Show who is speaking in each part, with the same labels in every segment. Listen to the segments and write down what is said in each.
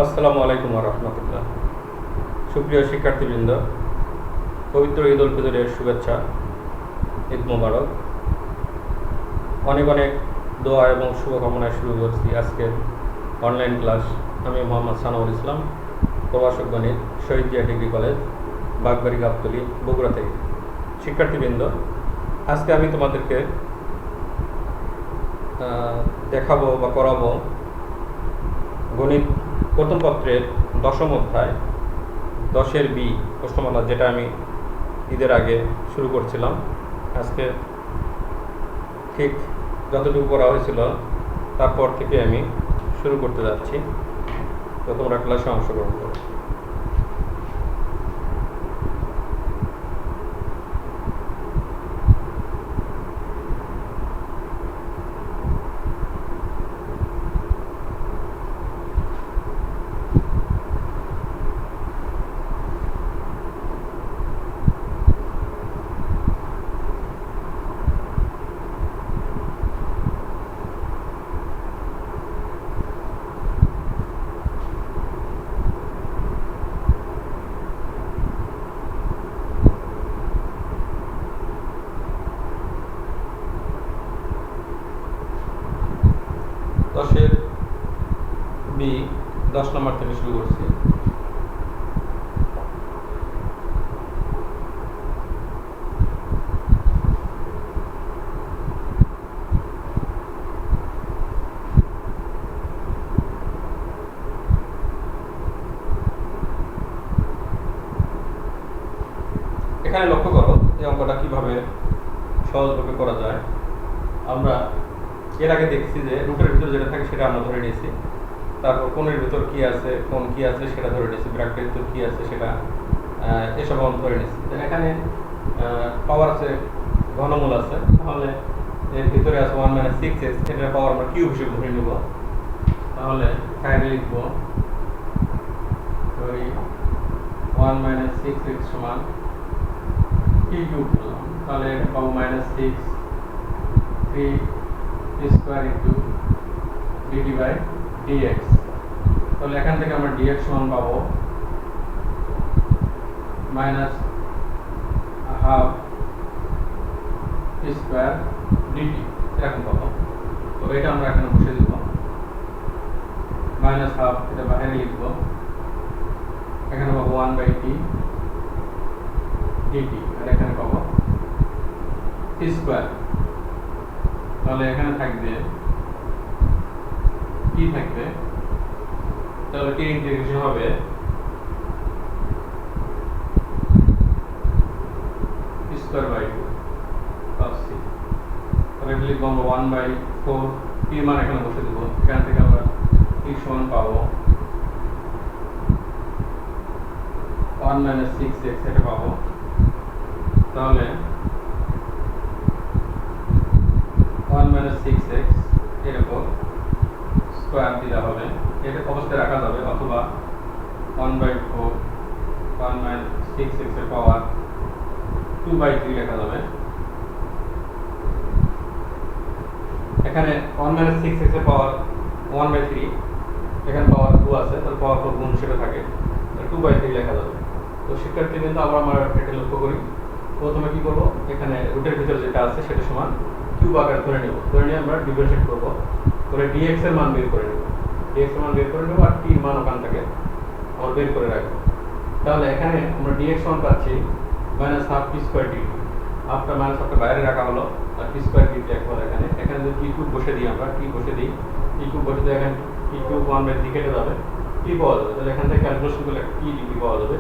Speaker 1: আসসালামু আলাইকুম রহমতুল্লাহ। সুপ্রিয় শিক্ষার্থীবৃন্দ, পবিত্র ঈদ উল ফিতরের শুভেচ্ছা। ঈদ মোবারক। অনেক অনেক দোয়া এবং শুভকামনায় শুরু করছি আজকের অনলাইন ক্লাস। আমি মোহাম্মদ সানাউল ইসলাম, প্রভাষক গণিত, শহীদ জিয়া ডিগ্রি কলেজ, বাগবাড়ি গাবতলী, বগুড়া থেকে। শিক্ষার্থীবৃন্দ, আজকে আমি তোমাদেরকে দেখাবো বা করাবো গণিত প্রথম পত্রের দশম অধ্যায় 10-এর বি প্রশ্নমালা, যেটা আমি ঈদের আগে শুরু করছিলাম। আজকে ঠিক যতটুকু করা হয়েছিল তারপর থেকে আমি শুরু করতে যাচ্ছি, তো তোমরা ক্লাসে অংশগ্রহণ করো। দশের বি 10 নম্বর থেকে শুরু করছি। এখানে লক্ষ্য করো এই অঙ্কটা কিভাবে সহজভাবে করা যায়। আমরা এর আগে দেখছি যে রুটের ভিতর যেটা থাকে সেটা আমরা ধরে নিয়েছি, তারপর কোণের ভিতর কি আছে, কোণ কি আছে সেটা ধরে নিয়েছি, ব্র্যাকেটের ভিতর কি আছে সেটা এসব আমরা ধরে নিয়েছি। এখানে পাওয়ার আছে, ঘনমূল আছে, তাহলে এর ভিতরে আছে 1 - 6x, এটার পাওয়ার আমরা কিউব হিসেবে ধরে নিব। তাহলে সাইডে লিখব ওই 1 - 6x সমান কি কিউব করলাম, তাহলে এটা পাবো -6 3 square into dt by dx। তাহলে এখান থেকে আমরা dx সমান পাবো -½ স্কয়ার dt, এরকম পাবো। তো এটা আমরা এখানে বসে দিব, -½ এটা বাইরে লিখব, এখানে পাবো 1/t dt, আর এখানে পাবো স্কয়ার। তাহলে এখানে থাকবে কি থাকবে, তাহলে t ইন্টিগ্রেশন হবে স্কয়ার বাই 2 প্লাস c। তাহলে এটা লিখবো আমরা 1/4, t মান এখানে বসে দেবো, এখান থেকে আমরা t সমান পাবো 1 - 6x, এটা পাবো। তাহলে 1 - 6x এর উপর স্কয়ার দিলে হবে, এটা অবস্থায় রাখা যাবে, অথবা 1/4 1 - 6x এর পাওয়ার 2/3 লেখা যাবে। এখানে 1 - 6x এর পাওয়ার 1/3, এখানে পাওয়ার 2 আছে, তাহলে পাওয়ার 4 গুণ হিসেবে থাকে, 2/3 লেখা যাবে। তো শিক্ষার্থী কিন্তু আবার আমরা এটা লক্ষ্য করি, প্রথমে কি করব, এখানে রুটের ভিতর যেটা আছে সেটা সমান কিউব আকার ধরে নেব, ধরে নিয়ে আমরা ডিফারেন্সিয়েট করব, করে dx এর মান বের করে নেব, dx এর মান বের করে নেব, আর t এর মান ওখান থেকে আমরা বের করে রাখবো। তাহলে এখানে আমরা dx সমান পাচ্ছি -½ t স্কয়ার dt, হাফটা মাইনাস হাফটা বাইরে রাখা হলো, আর t স্কয়ার dt একবার এখানে যদি t কিউব বসে দিই, আমরা t বসে দিই, t কিউব বসে দিয়ে এখানে t কিউব 1/3 কেটে যাবে, t পাওয়া যাবে। তাহলে এখান থেকে ক্যালকুলেশন করলে t dt পাওয়া যাবে।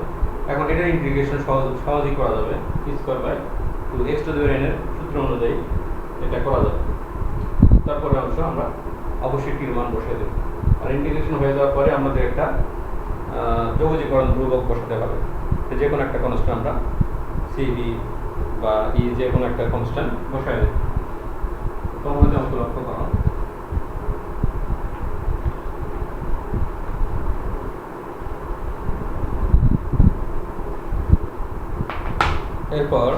Speaker 1: এখন এটার ইন্টিগ্রেশন সহজেই করা যাবে, t square by 2 x to the power n এর সূত্র অনুযায়ী এটা করা যাবে। তারপরে অংশ আমরা অবশ্যই টির মান বসিয়ে দেব, আর ইন্টিগ্রেশন হয়ে যাওয়ার পরে আমাদের একটা যোগজীকরণ ধ্রুবক বসাতে হবে, যে কোনো একটা কনস্ট্যান্ট আমরা cb বা e যে কোনো একটা কনস্ট্যান্ট বসায় দেব। তোমরা যে অঙ্ক লক্ষ্য করো, এরপর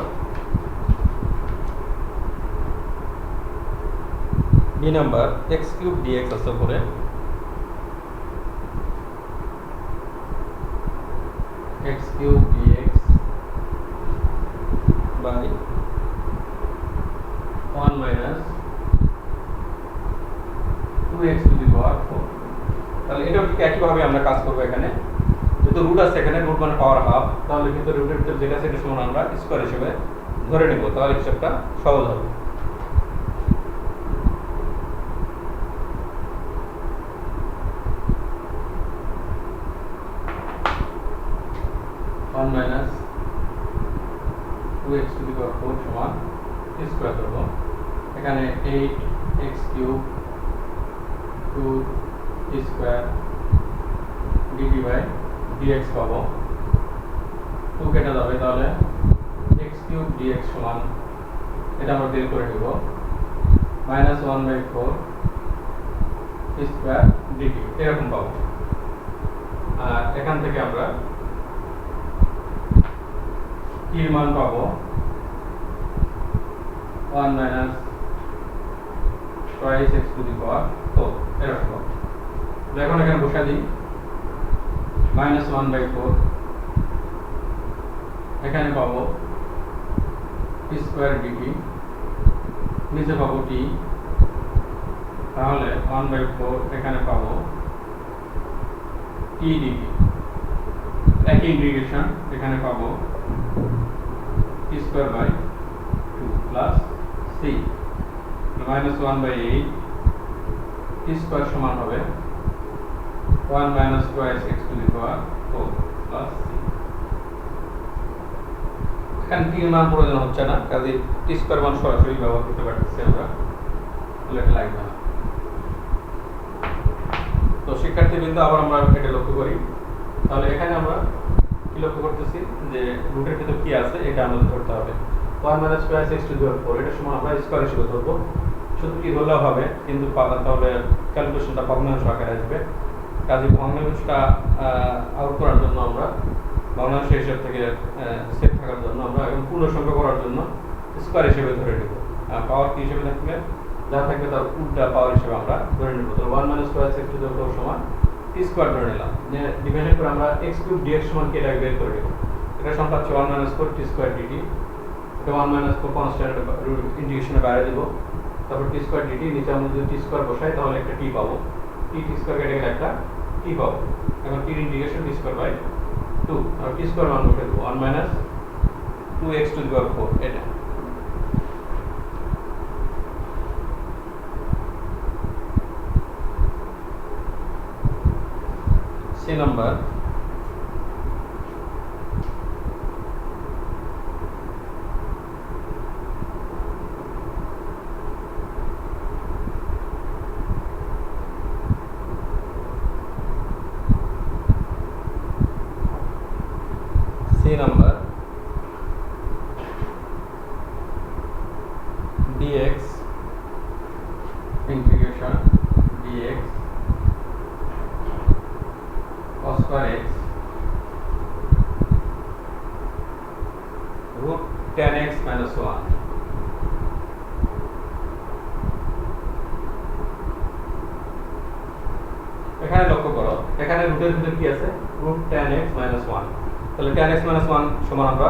Speaker 1: বি নাম্বার x³ dx আছে উপরে, x cube dx by 1 minus 2x to the power 4। তাহলে এটাও ঠিক একইভাবে আমরা কাজ করব। এখানে যেহেতু রুট আছে, এখানে রুট মানে পাওয়ার হাফ, তাহলে কিন্তু রুটের ভিতরে যেটা সেটা সমান আমরা স্কয়ার হিসেবে ধরে নেব, তাহলে হিসাবটা সহজ হবে। One minus 2x to the power 4 সমান স্কয়ার করব। এখানে 8x cube 2 square dt by dx পাবো। 2 কেটে যাবে, তাহলে x কিউব dx সমান, এটা আমরা বের করে নিব, মাইনাস 1/4 স্কয়ার dt এরকম পাবো। আর এখান থেকে আমরা এর মান পাবো 1 minus twice x to the power 4 এরকম পাবো। এখন এখানে বসা দিই, মাইনাস 1/4, এখানে পাবো স্কয়ার dt, নিচে পাবো t, তাহলে 1/4 এখানে পাবো t dt। একই ইন্টিগ্রেশন এখানে পাবো t square by 2 plus c minus 1/8 t square সমান হবে 1 minus twice x to the power 4 plus c। এখানে t এর মান প্রয়োজন হচ্ছে না, কাজে t square মান সরাসরি ব্যবহার করতে পারতেছি আমরা, লেখা লাগবে না। তো শিক্ষার্থীবৃন্দ, আবার আমরা এটা লক্ষ্য করি। তাহলে এখানে আমরা কি লক্ষ্য করতেছি যে রুটের ভিতর কি আছে এটা আমাদের ধরতে হবে। 1 minus twice x to the power 4 এটা সমান আমরা স্কয়ার হিসেবে ধরবো। শুধু কি ধরলেও হবে, কিন্তু তাহলে ক্যালকুলেশনটা ভগ্নাংশ আকারে আসবে। কাজে ভগ্নাংশটা আউট করার জন্য আমরা ভগ্নাংশ হিসাব থেকে সেফ থাকার জন্য আমরা এবং পূর্ণ সংখ্যা করার জন্য স্কয়ার হিসেবে ধরে নেব। পাওয়ার কি হিসেবে থাকবে, যা থাকবে তার উল্টা পাওয়ার হিসেবে আমরা ধরে নেব। তাহলে 1 minus twice x to the power সমান t স্কয়ার ধরে নিলাম। যে ডিভাইডেড করে আমরা x কিউব dx সমান কি এটা বের করে নেব। এটা সমান পাচ্ছি 1 minus 4 t স্কয়ার dt। এটা 1 minus 4 কনস্ট্যান্ট ইন্টিগ্রেশনে বাইরে দেব, তারপর t স্কয়ার dt, নিচে আমরা যদি t স্কয়ার বসাই তাহলে একটা t পাবো, t স্কয়ার কেটে গেলে একটা t পাবো। এখন t integration t square by 2, আর t স্কয়ার মান বসে দেব 1 minus 2x to the power 4 এটা। C number dx integration dx cos square x root tan x minus 1। এখানে লক্ষ্য করো, এখানে রুটের ভিতর কি আছে, root tan x minus 1। তাহলে tan x minus 1 সমান আমরা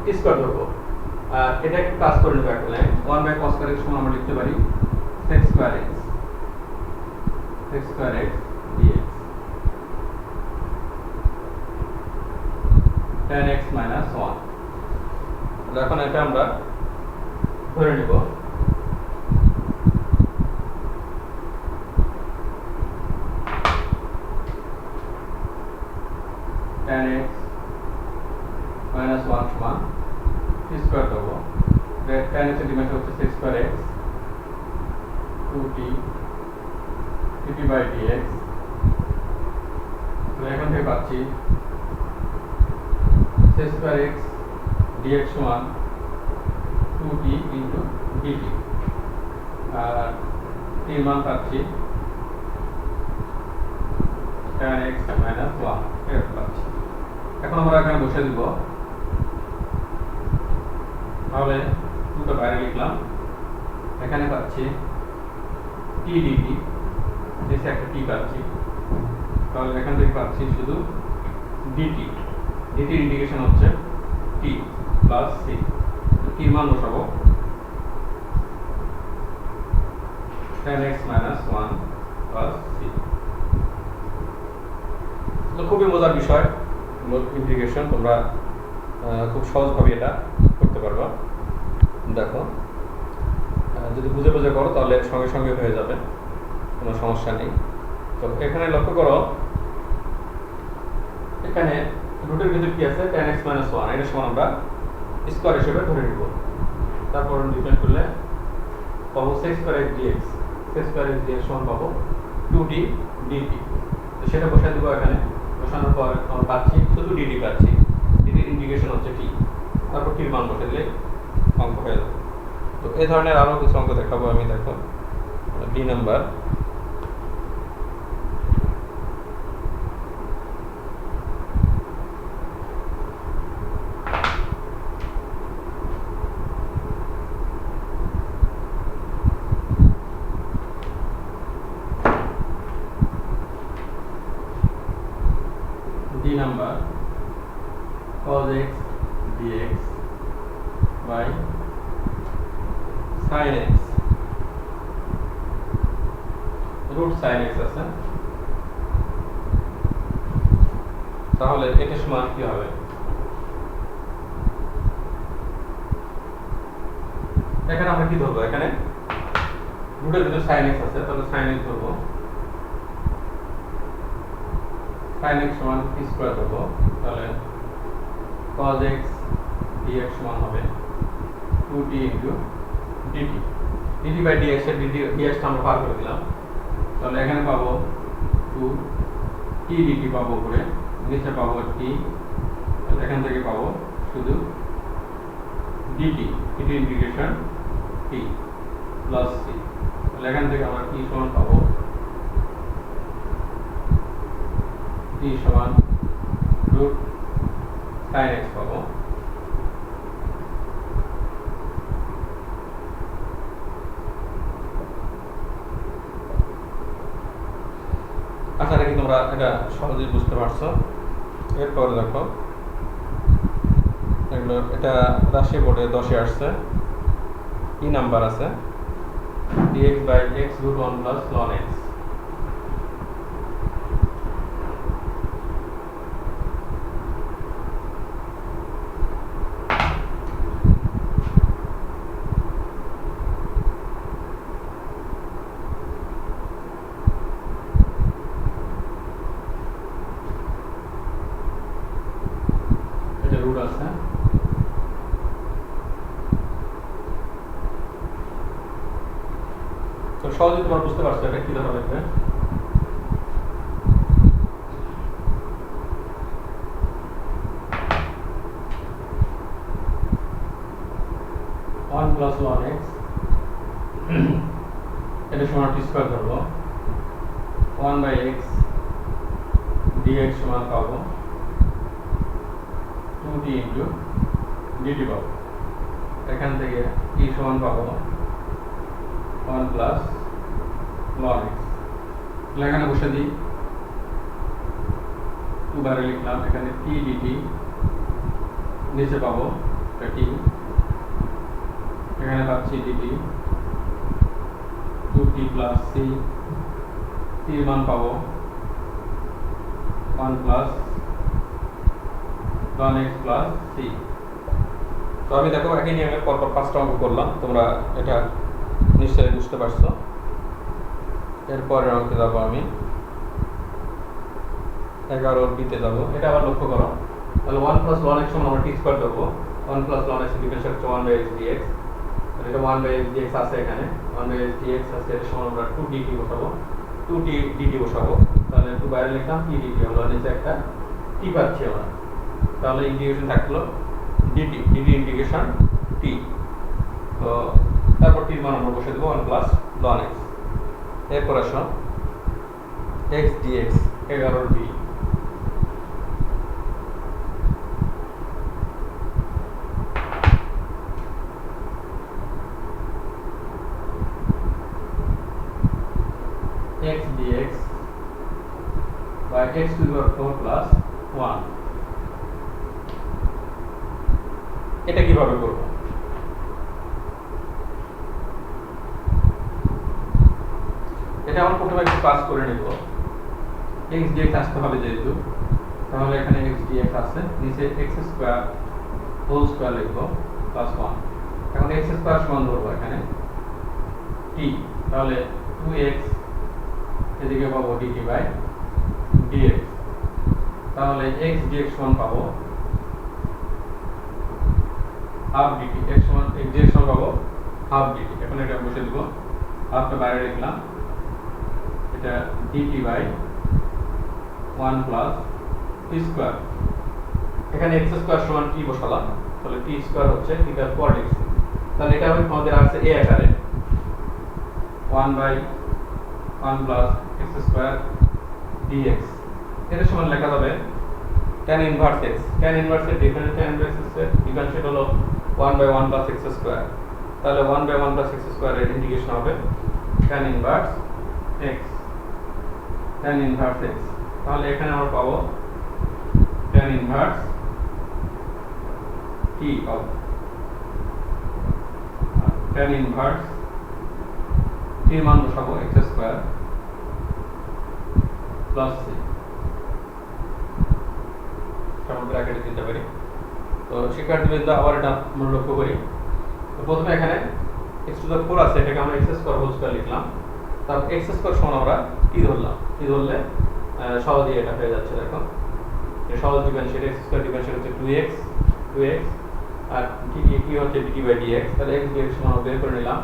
Speaker 1: t স্কয়ার ধরবো। আর এটা একটু কাজ করে নেব, একটা line 1 by cos square x সমান আমরা লিখতে পারি sec square x dx tan x minus 1। এখন এটা আমরা ধরে নিব tan x minus 1 সমান t স্কয়ার দেবো। tan x এর ডিমেনশন হচ্ছে sec square x 2t dt by dx। তো এখান থেকে পাচ্ছি sec square x dx সমান 2t into dt, আর t এর মান পাচ্ছি tan x minus 1 এরকম পাচ্ছি। এখন আমরা এখানে বসে দিব, তাহলে দুটো বাইরে লিখলাম, এখানে পাচ্ছি t dt, নিচে একটা t পাচ্ছি, তাহলে এখান থেকে পাচ্ছি শুধু ডিটি, ডিটির ইন্টিগ্রেশন হচ্ছে টি প্লাস সি। টির মান বসাবো 10x minus 1 plus c। তো খুবই মজার বিষয় ইন্টিগ্রেশন, তোমরা খুব সহজভাবে এটা করতে পারবা। দেখো যদি বুঝে বুঝে করো তাহলে সঙ্গে সঙ্গে হয়ে যাবে, কোনো সমস্যা নেই। তো এখানে লক্ষ্য করো, এখানে রুটের ভিতরে কি আছে 10x minus 1, এটা সমান আমরা স্কয়ার হিসেবে ধরে নিব। তারপর ডিফাইন করলে পাবো sec square x dx, sec square x dx সমান পাবো 2d dt। তো সেটা বসাই দিব এখানে, বসানোর পর আমরা পাচ্ছি শুধু dt পাচ্ছি, dt ইন্টিগ্রেশন হচ্ছে t, তারপর t এর মান বসাই দিলে অঙ্ক হয়ে যাবে। তো এই ধরনের আরো কিছু অঙ্ক দেখাবো আমি। দেখো D number, D number cos x dx by sin x root sin x আছে, তাহলে এটা সমান কি হবে? এখানে আমরা কি ধরবো? এখানে রুটের ভিতরে sin x আছে, তাহলে sin x ধরবো, sin x সমান t স্কয়ার ধরবো, তাহলে cos x dx সমান হবে 2t into dt, dt by dx এর dx টা আমরা পার করে দিলাম, তাহলে এখানে পাবো 2 t dt পাবো, উপরে নিচে পাবো t, তাহলে এখান থেকে পাবো শুধু dt, dt integration t plus c, তাহলে এখান থেকে আমরা t সমান পাবো t সমান root sin x পাবো। আশা রাখি তোমরা এটা সহজেই বুঝতে পারছো। এরপর দেখো এগুলো, এটা রাশি বোর্ডে 10-এ আসছে, কি নাম্বার আছে dx by x root 1 plus ln x। Root আছে, তো সহজে তোমরা বুঝতে পারছো এটা কি ধরা লাগবে। ওয়ান প্লাস লন এক্স, এটা সমান টি স্কয়ার ধরবো, 1 বাই এক্স dx সমান পাবো 2t ইন্টু dt পাবো, এখান থেকে t সমান পাবো 1 প্লাস ln x, এখানে বসে দিই, 2 বারে লিখলাম, এখানে t dt, নিচে পাবো t, এখানে পাচ্ছি dt 2t plus c, t এর মান পাবো 1 plus ln x plus c। তো আমি দেখো একই নিয়মে পরপর 5টা অঙ্ক করলাম, তোমরা এটা নিশ্চয়ই বুঝতে পারছো। এরপরের অঙ্কে যাবো আমি 11 বিতে যাবো, এটা আবার লক্ষ্য করো, তাহলে 1 প্লাস ln x সমান আমরা t স্কয়ার ধরবো, 1 প্লাস ln x ডিফারেন্সিয়েট হচ্ছে 1 বাই x dx, এটা 1 বাই x dx আছে, এখানে 1 বাই x dx আছে, এর সমান আমরা 2 dt বসাবো, 2t dt বসাবো, তাহলে 2 বাইরে লিখলাম, t dt হলো, নিচে একটা t পাচ্ছি আমরা, তাহলে ইন্টিগ্রেশন থাকলো dt, dt ইন্টিগ্রেশন t। তো তারপর t এর মান আমরা বসিয়ে দেব 1 প্লাস ln x। এরপর আসো x dx 11 b, x dx by x to the power 4 plus 1। এটা কিভাবে করব? এটা আমরা প্রথমে একটু কাজ করে নেব। x dx আসতে হবে যেহেতু, তাহলে এখানে x dx আছে, নিচে x স্কয়ার হোল স্কয়ার লিখব প্লাস 1। এখন x স্কয়ার সমান ধরব এখানে t, তাহলে 2x এদিকে পাবো dt বাই dx, তাহলে x dx সমান পাবো হাফ dt, x সমান x dx সমান পাবো হাফ dt। এখন এটা বসে দিব, হাফটা বাইরে লিখলাম, এটা dt by 1 plus t square. এখানে x স্কয়ার সমান t বসালাম, তাহলে t স্কয়ার হচ্ছে t এর পর x, তাহলে এটা আমাদের আছে a আকারে 1 by 1 plus x square dx। এটা সমান লেখা যাবে tan inverse x, tan inverse এর ডিফারেন্স tan ইনভার্স এর ডিফারেন্সিয়েট হলো 1 বাই 1 প্লাস x স্কয়ার, তাহলে 1 বাই 1 প্লাস x স্কয়ার এর ইন্টিগ্রেশন হবে tan inverse x, tan inverse x। তাহলে এখানে আমরা পাবো tan ইনভার্স t পাবো, tan ইনভার্স t এর মান বসাবো x স্কয়ার প্লাস c, আমরা ব্র্যাকেটে দিতে পারি। তো শিক্ষার্থীবৃন্দ আবার এটা আমরা লক্ষ্য করি, তো প্রথমে এখানে x টু দ্য 4 আছে, এটাকে আমরা x স্কয়ার হোল স্কয়ার লিখলাম, তারপর x স্কয়ার সমান আমরা t ধরলাম, t ধরলে সহজেই এটা হয়ে যাচ্ছে। দেখো এই সহজ ডিফারেন্সিয়েট, x স্কয়ার ডিফারেন্সিয়েট হচ্ছে 2x আর কি হচ্ছে dt বাই dx, তাহলে x dx সমান বের করে নিলাম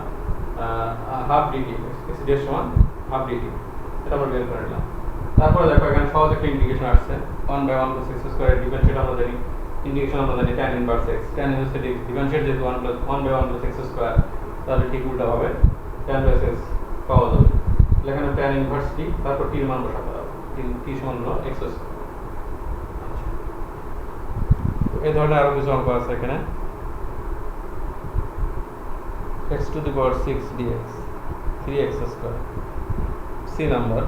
Speaker 1: হাফ dt, x dx সমান হাফ dt, এটা আমরা বের করে নিলাম। তারপরে দেখো এখানে সহজ একটা ইন্টিগ্রেশন আসছে 1 বাই 1 প্লাস x স্কয়ার এর ডিফারেন্সিয়েট আমরা জানি, ইন্টিগ্রেশন আমরা জানি tan inverse x, tan inverse এর ডিফারেন্সিয়েট যেহেতু 1 বাই 1 প্লাস x স্কয়ার, তাহলে ঠিক উল্টা হবে tan ইনভার্স x পাওয়া যাবে। এখানে tan ইনভার্স t, তারপর t এর মান বসাতে হবে, t সমান হলো x স্কয়ার। তো এই ধরনের আরো কিছু অঙ্ক আছে এখানে, x to the power 6 dx 3x square, c number.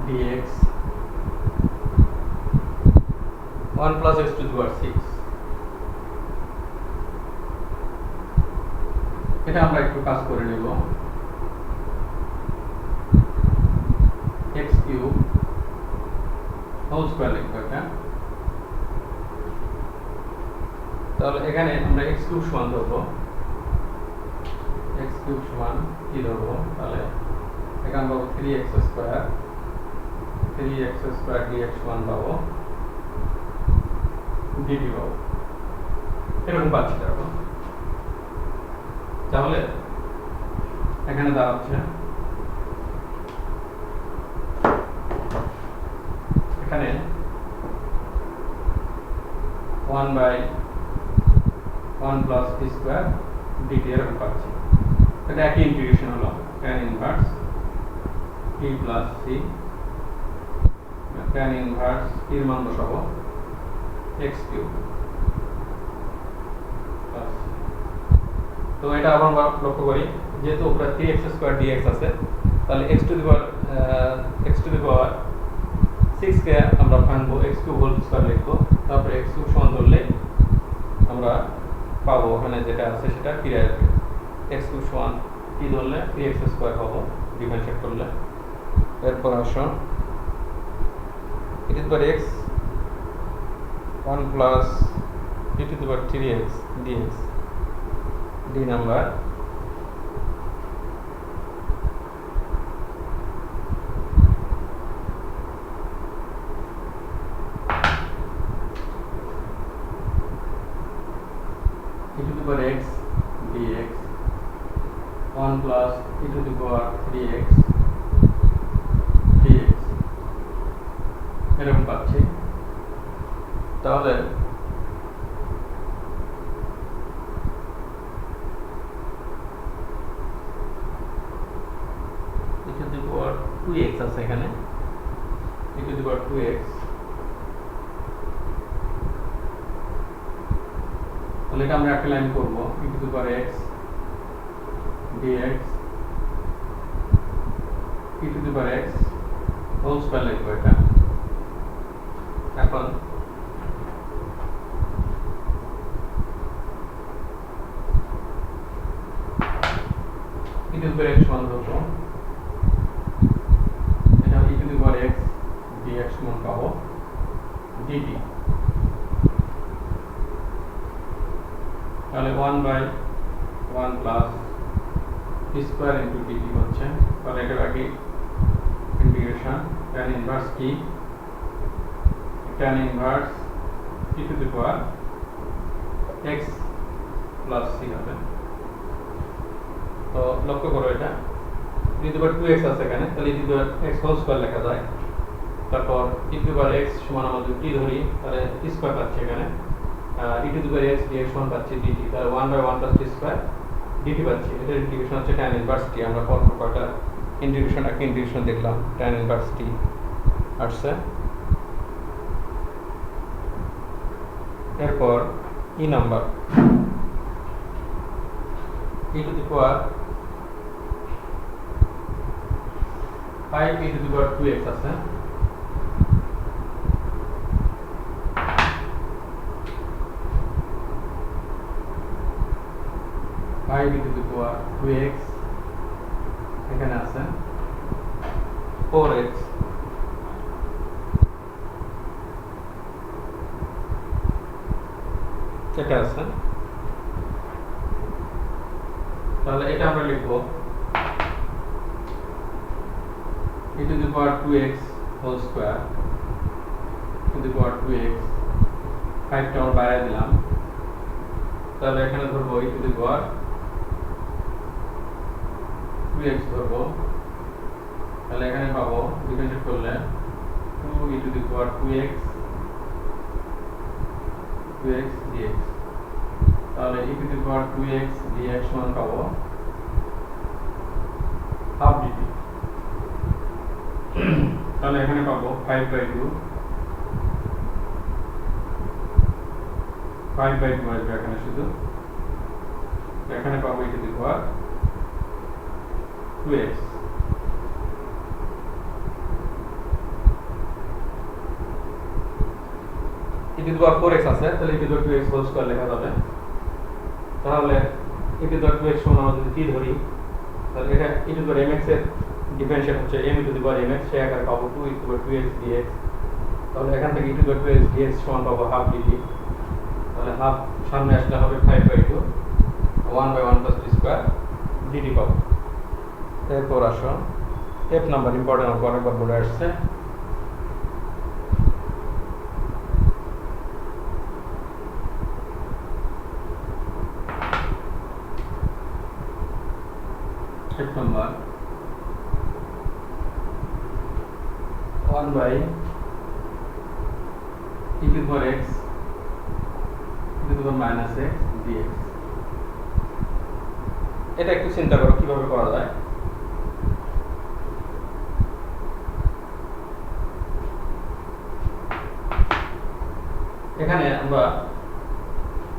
Speaker 1: dx 1 plus x to the power 6, এটা আমরা একটু কাজ করে নেব। x কিউব হোল স্কয়ার লিখব এটা, তাহলে এখানে আমরা x কিউব সমান ধরব, x কিউব সমান কি ধরব, তাহলে এখানে পাবো 3x স্কয়ার dx সমান পাবো dt পাবো, এরকম পাচ্ছি। দেখো তাহলে এখানে দাঁড়াচ্ছে এখানে 1 by 1 plus t square dt এরকম পাচ্ছি। এটা একই ইন্টিগ্রেশন হলো tan inverse t plus c, tan inverse t এর মান বসাবো x কিউব প্লাস। তো এটা আবার আমরা লক্ষ্য করি, যেহেতু উপরে 3x স্কয়ার dx আছে, তাহলে x টু দি পাওয়ার 6 কে আমরা ভাঙবো, x কিউব হোল স্কয়ার লিখবো, তারপর x কিউব সমান ধরলে আমরা পাবো ওখানে যেটা আছে সেটা ফিরে আসবে, x কিউব সমান কি ধরলে 3x স্কয়ার পাবো ডিফারেন্সিয়েট করলে। এরপর আসো e to the power x 1 plus e to the power 3x dx d number. e to the power x dx 1 plus e to the power 3x dx এরকম পাচ্ছি। তাহলে e to the power 2x আছে এখানে, e to the power 2x তাহলে এটা আমরা একটা line করব e to the power x dx e to the power x whole square লিখব এটা। এখন e to the power x সমান ধরব, এটা e to the power x dx সমান পাবো dt। তাহলে 1/1 plus t square into dt হচ্ছে, তাহলে এটা বাকি ইন্টিগ্রেশন tan ইনভার্স কি, tan inverse e to the power x plus c হবে। তো লক্ষ্য করো এটা e to the power 2x আছে এখানে, তাহলে e to the power x whole square লেখা যায়। তারপর e to the power x সমান আমরা যদি t ধরি তাহলে t স্কয়ার পাচ্ছি এখানে, e to the power x dx সমান পাচ্ছি dt, তাহলে 1/1 প্লাস t স্কয়ার dt পাচ্ছি। এটার ইন্টিগ্রেশন হচ্ছে tan ইনভার্স t। আমরা পরপর কয়টা ইন্টিগ্রেশন দেখলাম, tan ইনভার্স t আসছে। এরপর e number e to the power 5 e to the power 2x আছে, e to the power 2x এখানে আছে 4x, এটা আছে। তাহলে এটা আমরা লিখব e to the power 2x whole square to the power 2x, 5 টা আমরা বাইরে দিলাম, তাহলে এখানে ধরবো e to the power 2x ধরবো, তাহলে এখানে পাবো ডিফারেন্সিয়েট করলে 2 e to the power 2x dx, তাহলে e to the power 2x dx সমান পাবো হাফ dt। তাহলে এখানে পাবো 5/2 আসবে এখানে শুধু, এখানে পাবো e to the power 2x। e to the power 4x আছে, তাহলে e to the power 2x whole square লেখা যাবে। তাহলে e to the power 2x সমান আমরা যদি t ধরি, তাহলে এটা e to the power mx এর ডিফারেন্সিয়েট হচ্ছে m two the power mx, সে আকারে পাবো 2 e to the power 2x dx। তাহলে এখান থেকে e to the power 2x dx সমান পাবো হাফ dt, তাহলে হাফ সামনে আসলে হবে 5/2 1/1 প্লাস t স্কয়ার dt পাবো। এরপর আসো f নাম্বার, ইম্পর্টেন্ট অঙ্ক অনেকবার বলে আসছে। f number 1/e two the power x e to the power minus x dx। এটা একটু চিন্তা করো কিভাবে করা যায়। এখানে আমরা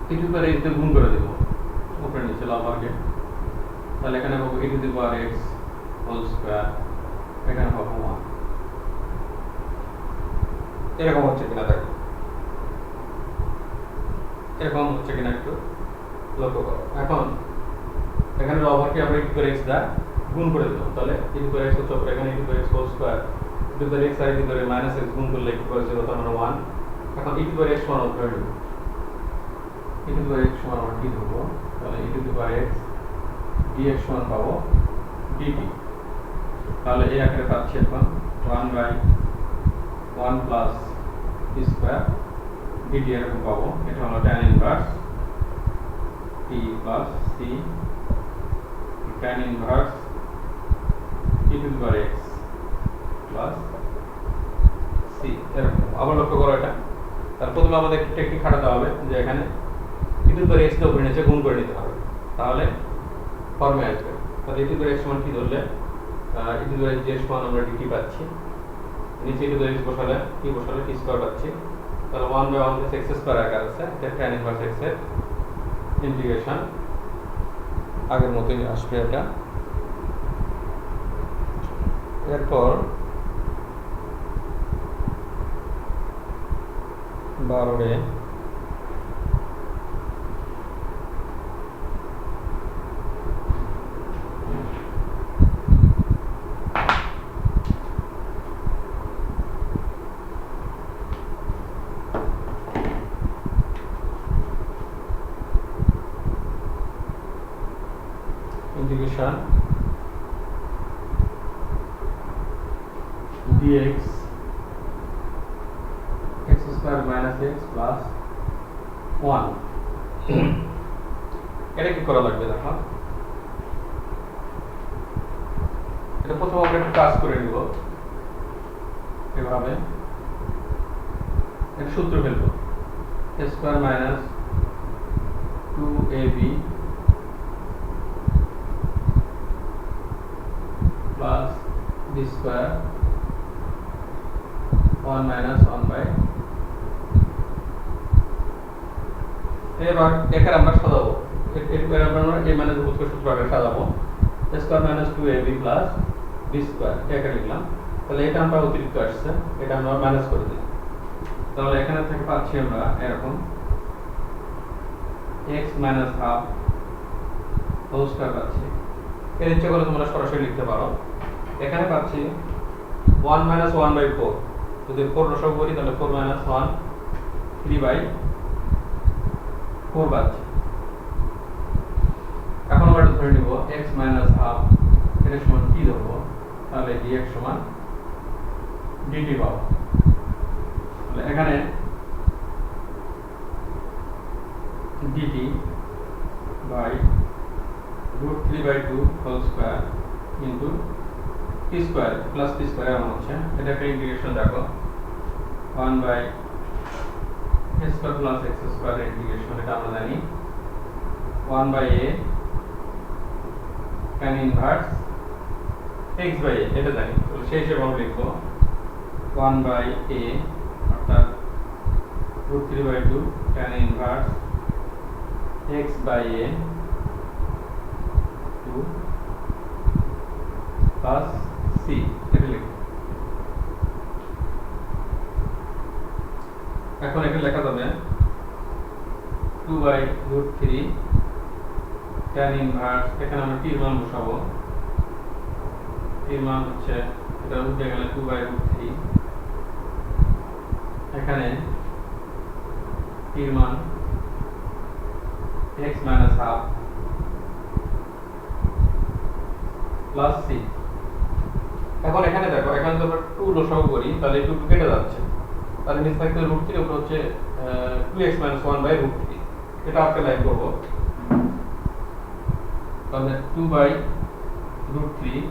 Speaker 1: e to the power x দিয়ে গুণ করে দেব উপরে নিচে লবকে, তাহলে এখানে পাবো e to the power x whole square, এখানে পাবো 1। এরকম হচ্ছে কিনা দেখো, এরকম হচ্ছে কিনা একটু লক্ষ্য করো। এখন এখানে লবকে আমরা e to the power x দ্বারা গুণ করে দেব, তাহলে e to the power x হচ্ছে উপরে, এখানে e to the power x whole square, e to the power x আর e to the power minus x গুণ করলে e টু দি পাওয়ার 0 তার মানে 1। এখন e to the power x সমান ধরে নেব, e to the power x সমান আমরা কি ধরবো, তাহলে e to the power x dx সমান পাবো dt। তাহলে এই আকারে পাচ্ছি এখন 1/1 প্লাস t স্কয়ার dt এরকম পাবো। এটা হলো tan inverse t plus c tan inverse e to the power x plus c এরকম। আবার লক্ষ্য করো এটা, তার প্রথমে আমাদের একটা টেকনিক খাটাতে হবে যে এখানে e to the power x দিয়ে উপরে নিচে গুণ করে নিতে হবে, তাহলে ফর্মে আসবে। তাহলে e to the power x সমান কি ধরলে e to the power x সমান আমরা dt পাচ্ছি, নিচে e to the power x বসালে t স্কয়ার পাচ্ছি, তাহলে 1/1 প্লাস x স্কয়ার আকার আছে, এটা tan ইনভার্স x এর ইন্টিগ্রেশন আগের মতোই আসবে এটা। এরপর 12 integration dx x square minus x plus 1 এটা কি করা লাগবে দেখো, এটা প্রথম আমরা একটু কাজ করে নিব এভাবে, এটা সূত্র ফেলবো a square minus 2ab plus b square 1 minus 1 by, এবার এখানে আমরা সাজাবো, এরপরে আমরা a minus b square সূত্র আগে সাজাবো, a square minus 2ab plus b square এখানে লিখলাম, তাহলে এটা আমরা অতিরিক্ত আসছে, এটা আমরা মাইনাস করে দিই, তাহলে এখানে থেকে পাচ্ছি আমরা এরকম x minus half whole square পাচ্ছি, এর ইচ্ছা করলে তোমরা সরাসরি লিখতে পারো, এখানে পাচ্ছি 1 minus 1 by 4, যদি 4 রসগ করি তাহলে 4 minus 1 3 by 4 পাচ্ছি। এখন আমরা ধরে নিব x minus half এর সমান কি ধরবো, তাহলে dx সমান dt পাবো, তাহলে এখানে dt by root 3 by 2 whole square into t square plus t square এমন হচ্ছে, এটা একটা ইন্টিগ্রেশন দেখো 1 by a square plus x square integration, এটা আমরা জানি 1 by a tan inverse x by a, এটা জানি, তাহলে সেই হিসেবে আমরা লিখবো 1 by a অর্থাৎ root 3 by 2 tan inverse x by a 2 plus c, এটা লিখব। এখন এটা লেখা যাবে 2 by root 3 tan inverse, এখানে আমরা t এর মান বসাবো, t এর মান হচ্ছে এটা উঠে গেলে 2 by root 3, এখানে t এর মান x minus half plus c। এখন এখানে দেখো, এখানে যদি আমরা 2 লসাগু করি তাহলে 2 কেটে যাচ্ছে, তাহলে নিচে থাকতে root 3 উপরে হচ্ছে 2x minus 1 by root 3, এটা আজকে লাইন করব, তাহলে 2 by root 3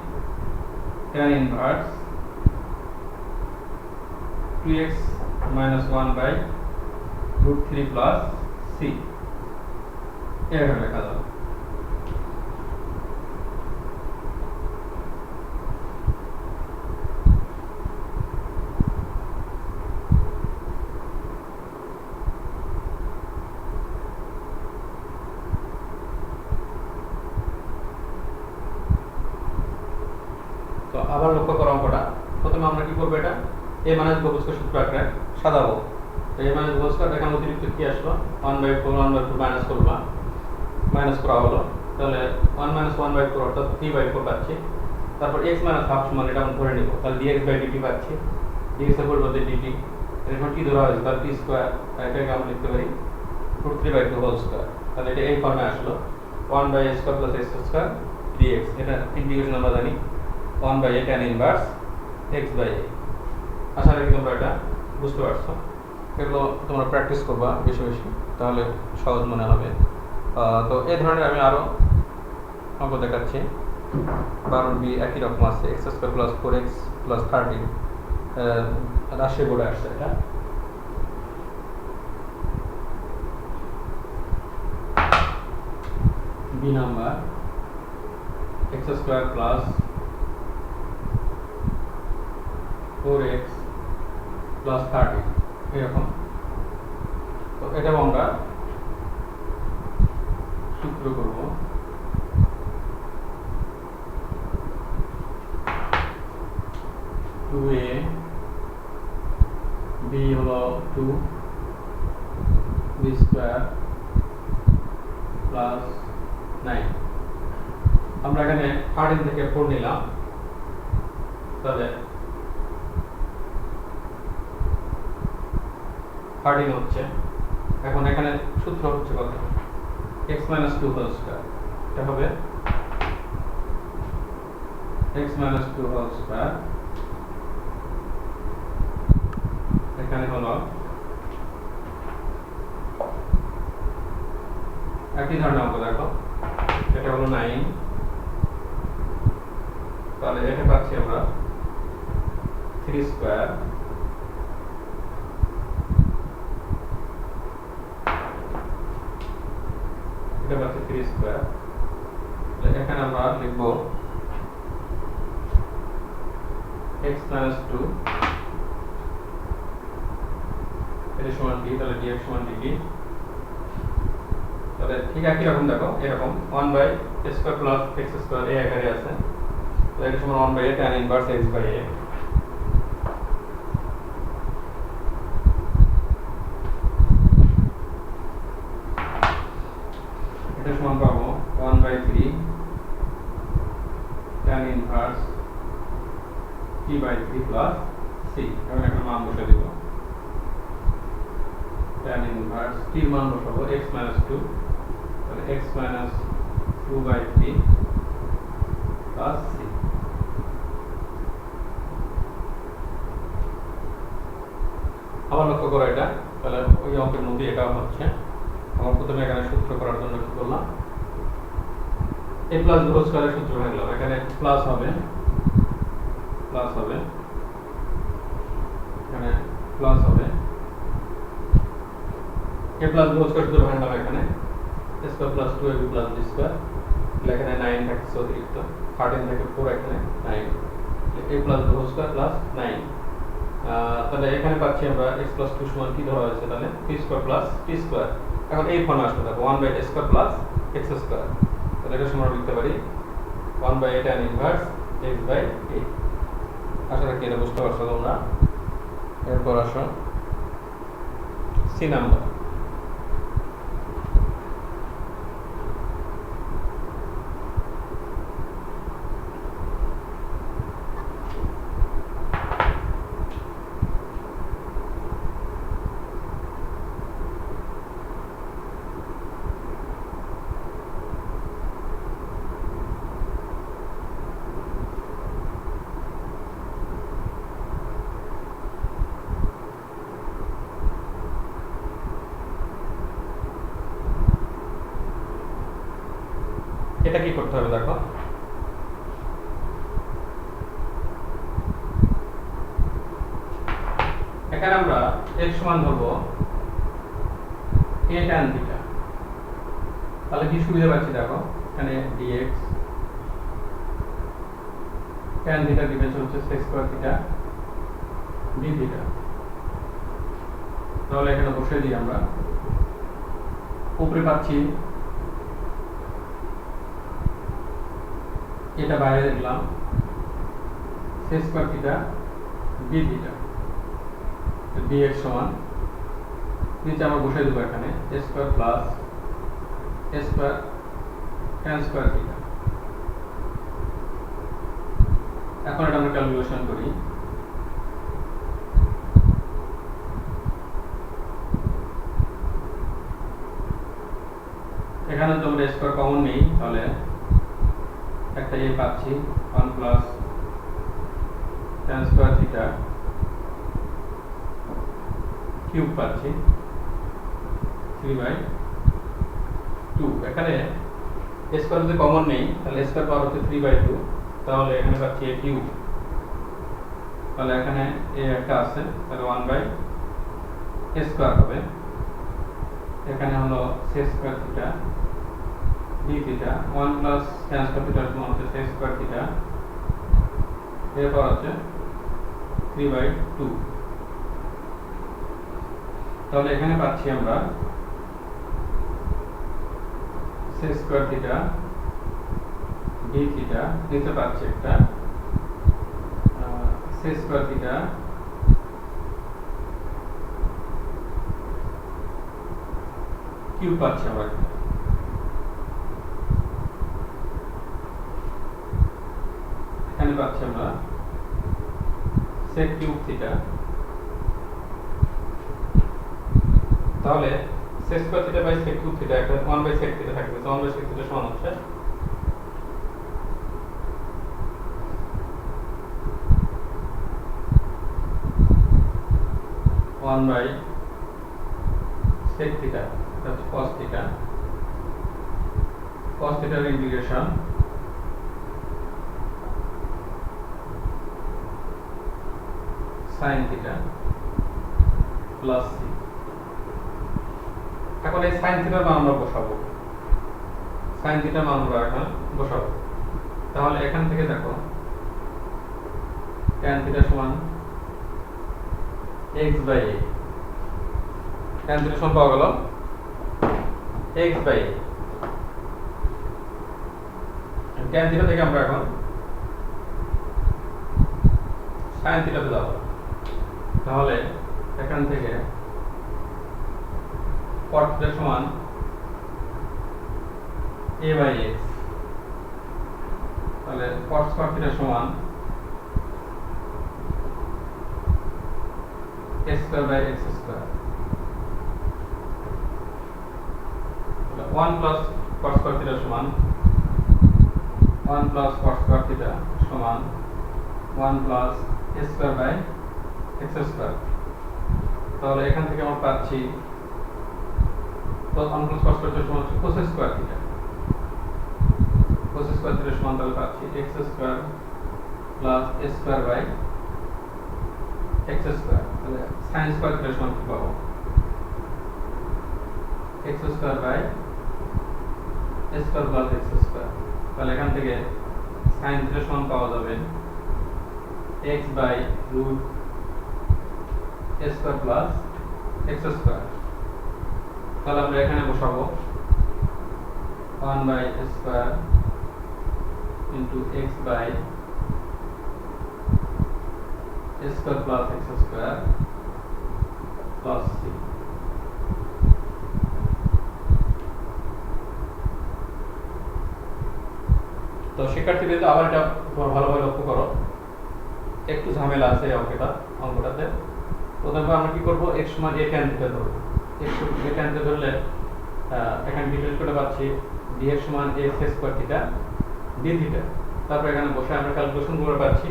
Speaker 1: tan inverse 2x minus 1 by root 3 plus c, এভাবে লেখা যাবে। তো আবার লক্ষ্য করো অঙ্কটা, প্রথমে আমরা কি করব, এটা a minus b square সূত্র আকারে সাজাবো, তো a minus b square এখানে অতিরিক্ত কি আসলো 1 by 4 1 by 4 মাইনাস করবা, মাইনাস করা হলো, তাহলে 1 minus 1 by 4 অর্থাৎ 3 by 4 পাচ্ছি, তারপর x minus half সমান এটা আমরা ধরে নিব, তাহলে dx by dt পাচ্ছি, dx এর পরিবর্তে dt, এরপর কি ধরা হয়েছে তাহলে t স্কয়ার, এটাকে আমরা লিখতে পারি root 3 by 2 whole square, তাহলে এটা এই ফর্মে আসলো 1 by a square plus x square dx, এটা ইন্টিগ্রেশন আমরা জানি 1 by a tan inverse x by a। আশা রাখি তোমরা এটা বুঝতে পারছো, এগুলো তোমরা প্র্যাকটিস করবা বেশি বেশি, তাহলে সহজ মনে হবে। তো এই ধরনের আমি আরো অঙ্ক দেখাচ্ছি, 12 বি একই রকম আছে, x square plus 4x plus 13, রাশি বোর্ডে আসছে এটা, B number x square plus 4x plus 13 এরকম। তো এটাও আমরা সূত্র করব টু এ বি হলো 2 বি স্কোয়ার প্লাস 9 আমরা এখানে 13 থেকে 4 নিলাম তাহলে 13 হচ্ছে এখন এখানে সূত্র হচ্ছে কত x - 2 হোল স্কয়ার এটা হবে x - 2 হোল স্কয়ার এখানে হলো একই ধরনের অঙ্ক দেখো এটা হলো 9 তাহলে এটা পাচ্ছি আমরা 3 স্কয়ার এটা পাচ্ছি 3 স্কয়ার এখানে আমরা লিখব x - 2 এটা সমান d তাহলে dx সমান dt তাহলে ঠিক একই রকম দেখো এরকম 1/2 প্লাস x স্কয়ার এই আকারে আছে তাহলে এটা সমান 1/a tan ইনভার্স x/a এটা সমান পাবো 1/3 tan inverse p/3 plus c এখন একটা মান বসে দিব tan ইনভার্স t এর মান বসাবো x - 2 তাহলে x - 2/3 প্লাস c আবার লক্ষ্য করো এটা তাহলে ওই অঙ্কের মধ্যে এটাও হচ্ছে আমরা প্রথমে এখানে সূত্র করার জন্য কি করলাম a প্লাস b হোল স্কয়ারের সূত্র লিখলাম এখানে প্লাস হবে এখানে প্লাস হবে a plus b whole square সূত্র লিখলাম এখানে a square plus 2ab plus b square এখানে 9 থাকছে অতিরিক্ত 13 থেকে 4 এখানে 9 a plus b whole square plus 9 তাহলে এখানে পাচ্ছি আমরা x প্লাস 2 সমান কি ধরা হয়েছে তাহলে p square plus t square এখন এই ফর্মে আসবে দেখো 1/a square plus x square তাহলে এটা সমান লিখতে পারি 1/a tan ইনভার্স x/a আশা রাখি এটা বুঝতে পারছো তোমরা এরপর আসো সি নাম্বার এটা কি করতে হবে দেখো এখানে আমরা x সমান ধরবো a tan থিটা তাহলে কি সুবিধা পাচ্ছি দেখো এখানে dx tan থিটা ডিফারেন্স হচ্ছে sec square theta d theta তাহলে এখানে বসিয়ে দিই আমরা উপরে পাচ্ছি এটা বাইরে দিলাম sec square theta d theta dx সমান নিচে আমরা বসিয়ে দেব এখানে a square plus a square tan square theta এখন এটা আমরা ক্যালকুলেশন করি এখানে তো আমরা স্কয়ার কমন নেই তাহলে একটা a পাচ্ছি 1 plus tan square theta cube পাচ্ছি 3/2 এখানে স্কয়ার যদি কমন নেই তাহলে স্কয়ার পাওয়ার হচ্ছে 3/2 তাহলে এখানে পাচ্ছি a কিউব তাহলে এখানে a একটা আছে তাহলে 1/a স্কয়ার হবে এখানে হলো sec square theta d theta 1 plus tan square theta সমান হচ্ছে sec স্কয়ার থিটা এরপর হচ্ছে 3/2 তাহলে এখানে পাচ্ছি আমরা sec square theta d theta নিতে পারছি একটা sec স্কয়ার থিটা কিউব পাচ্ছি আমরা এখানে পাচ্ছি আমরা sec কিউব থিটা। তাহলে sec square theta by sec cube theta একটা 1 বাই sec থিটা থাকবে। তো 1 বাই sec থিটা সমান হচ্ছে 1 by sec theta that's cos theta. cos থিটার integration sin theta plus c। এখন এই sin থিটার মান আমরা বসাবো, sin থিটার মান আমরা এখন বসাবো। তাহলে এখান থেকে দেখো tan থিটা সমান x by a, tan theta সমান পাওয়া গেল x by a। tan theta থেকে আমরা এখন sin থিটাতে যাব। তাহলে এখান থেকে cot থিটা সমান a বাই x। তাহলে cot স্কয়ার থিটা সমান a square by x square. 1 plus cot square theta সমান 1 প্লাস cot স্কয়ার থিটা সমান 1 plus a square by x square. তাহলে এখান থেকে আমরা পাচ্ছি 1 প্লাস cos স্কয়ার থিটা সমান হচ্ছে cos square theta. cos square theta সমান তাহলে পাচ্ছি x square plus a square by x square. তাহলে sin স্কয়ার থিটা সমান কি পাবো x square by a square plus x square. তাহলে এখান থেকে sin থিটা সমান পাওয়া যাবে x by root a square plus x square. তাহলে আমরা এখানে বসাবো 1 by a square into x by a square plus x square plus c। তো শিক্ষার্থীদের আবার এটা ভালোভাবে লক্ষ্য করো, একটু ঝামেলা আছে এই অঙ্কটাতে। প্রথমে আমরা কি করব, x সমান a tan থিটা ধরব। x a tan থিটা ধরলে এখানে ডিফারেন্স করে পাচ্ছি dx সমান a sec square theta d theta. তারপর এখানে বসে আমরা ক্যালকুলেশন করে পাচ্ছি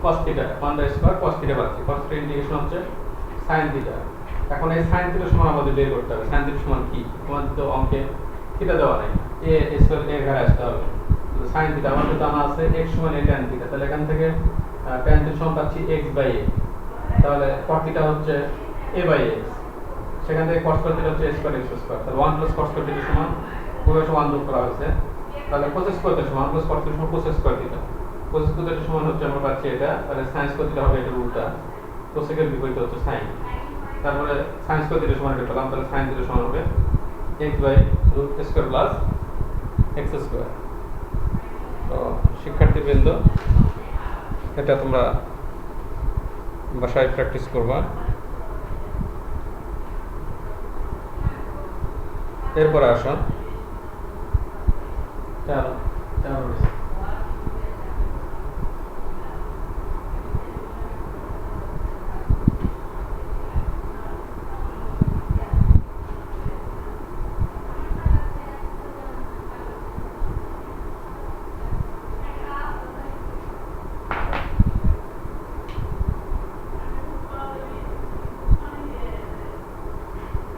Speaker 1: cos theta 1 by square cos theta পাচ্ছি। cos থিটা ইন্টিগ্রেশন হচ্ছে sin থিটা। এখন এই sin থিটা সমান আমাদের বের করতে হবে। sin থিটা সমান কি, আমাদের তো অঙ্কে থিটা দেওয়া নাই, a স্কয়ার a ঘরে আসতে হবে। sin থিটা আমাদের জানা আছে x সমান a tan থিটা। তাহলে এখান থেকে tan থিটা সমান পাচ্ছি x বাই a। তাহলে cot থিটা হচ্ছে a বাই x। সেখান থেকে cos স্কয়ার থিটা হচ্ছে a স্কয়ার x স্কয়ার। তাহলে 1 প্লাস cos স্কয়ার থিটা সমান পুরো সমান যোগ করা হয়েছে। তাহলে cos স্কয়ার থিটা সমান 1 প্লাস cos থিটা সমান cos square theta. cos square theta সমান হচ্ছে আমরা পাচ্ছি এটা। তাহলে sin স্কয়ার থিটা হবে এটা উল্টা, cosec এর বিপরীত হচ্ছে sin। তারপরে sin স্কয়ার থিটা সমান এটা পেলাম। তাহলে sin থিটা সমান হবে x by root square plus x square. তো শিক্ষার্থীবৃন্দ এটা তোমরা বাসায় প্র্যাকটিস করবা। এরপরে আসো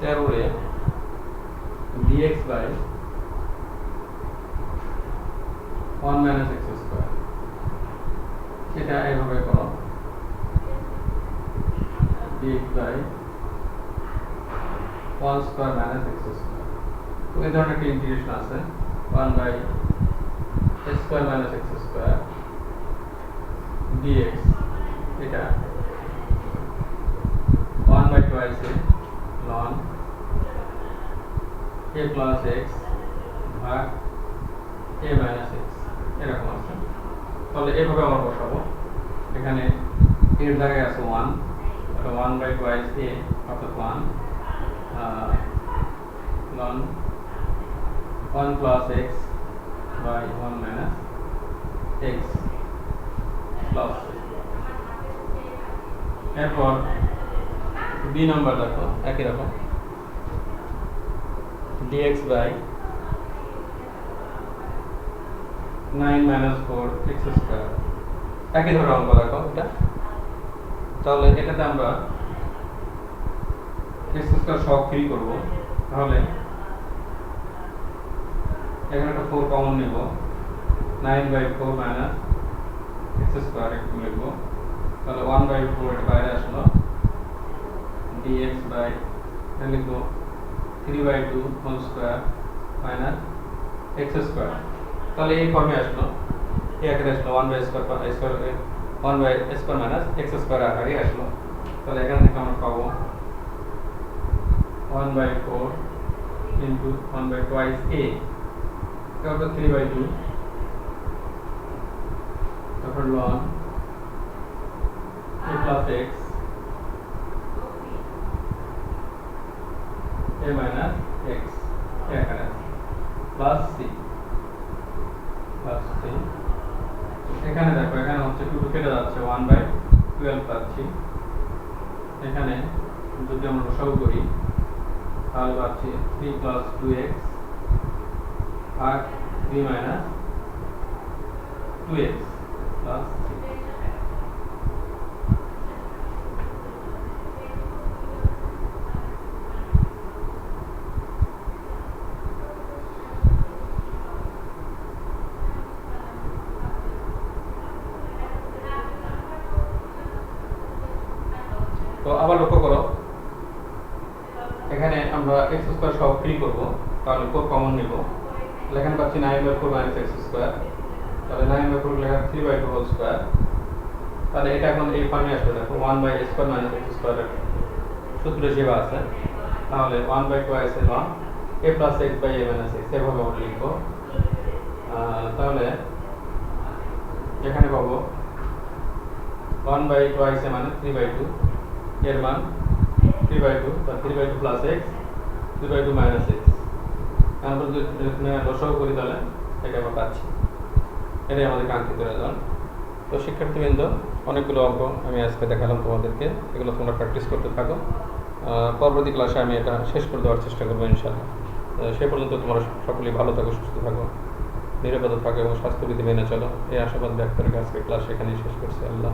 Speaker 1: 13 রে dx by 1 minus x square সেটা এইভাবে করো dx by 1 square minus x square। তো এই ধরনের একটা ইন্টিগ্রেশন আছে 1 by x square minus x square dx। এটা 1 by twice ln a plus x ভাগ a মাইনাস এক্স এরকম আছে। তাহলে এইভাবে আমরা বসাবো। এখানে এর জায়গায় আছে 1, এটা 1 বাই টুয়াইস a অর্থাৎ 1 plus x by 1 minus x plus. এরপর বি নাম্বার দেখো একই রকম dx by 9 minus 4 x square একই ধরনের অঙ্ক দেখো এটা। তাহলে এটাতে আমরা এক্স স্কয়ার সহ ফ্রি করব। তাহলে এখানে একটা 4 কমন নেব, 9 বাই 4 মাইনাস এক্স স্কয়ার একটু লিখবো। তাহলে 1 বাই 4 এটা বাইরে আসলো, dx বাই লিখবো 3 by 2 whole square minus x square. তাহলে এই ফর্মে আসলো, এই আকারে আসলো 1 by square 1 by square minus x square আকারে আসলো। তাহলে এখান থেকে আমরা পাবো 1 by 4 into 1 by twice a তারপর 3 বাই 2 তারপর ln a plus x a minus x এখানে প্লাস সি এখানে দেখো এখানে হচ্ছে 2 কেটে যাচ্ছে, 1 বাই 12 পাচ্ছি। এখানে যদি আমরা লসাগু করি তাহলে পাচ্ছি 3 প্লাস 2x ভাগ 3 মাইনাস 2x প্লাস সি। তো আবার লক্ষ্য করো এখানে আমরা এক্স স্কয়ার সহ ফ্রি করব। তাহলে 4 কমন নিব, এখানে পাচ্ছি 9 বাই 4 মাইনাস এক্স স্কয়ার। তাহলে 9 বাই 4 লেখা 3 বাই 2 হোল স্কয়ার। তাহলে এটা এখন এই ফর্মে আসবে দেখো 1 বাই স্কয়ার মাইনাস এক্স স্কয়ারের সূত্র যেভাবে আছে। তাহলে 1 বাই টুয়াইস এর 1 a plus x by a minus x এভাবে আমরা লিখবো। তাহলে এখানে পাবো 1 বাই টুয়াইস এ মানে 3 বাই 2 এর মান 3 বাই 2 বা 3 by 2 plus x 3 by 2 minus x. আমরা যদি লসাগু করি তাহলে এটা আমরা পাচ্ছি। এটাই আমাদের কাঙ্ক্ষিত রেজাল্ট। তো শিক্ষার্থীবৃন্দ, অনেকগুলো অঙ্ক আমি আজকে দেখালাম তোমাদেরকে, এগুলো তোমরা প্র্যাকটিস করতে থাকো। পরবর্তী ক্লাসে আমি এটা শেষ করে দেওয়ার চেষ্টা করবো ইনশাআল্লাহ। সে পর্যন্ত তোমরা সকলেই ভালো থাকো, সুস্থ থাকো, নিরাপদে থাকো এবং স্বাস্থ্যবিধি মেনে চলো। এই আশাবাদ ব্যক্ত রেখে আজকে ক্লাস এখানেই শেষ করছি। আল্লাহ।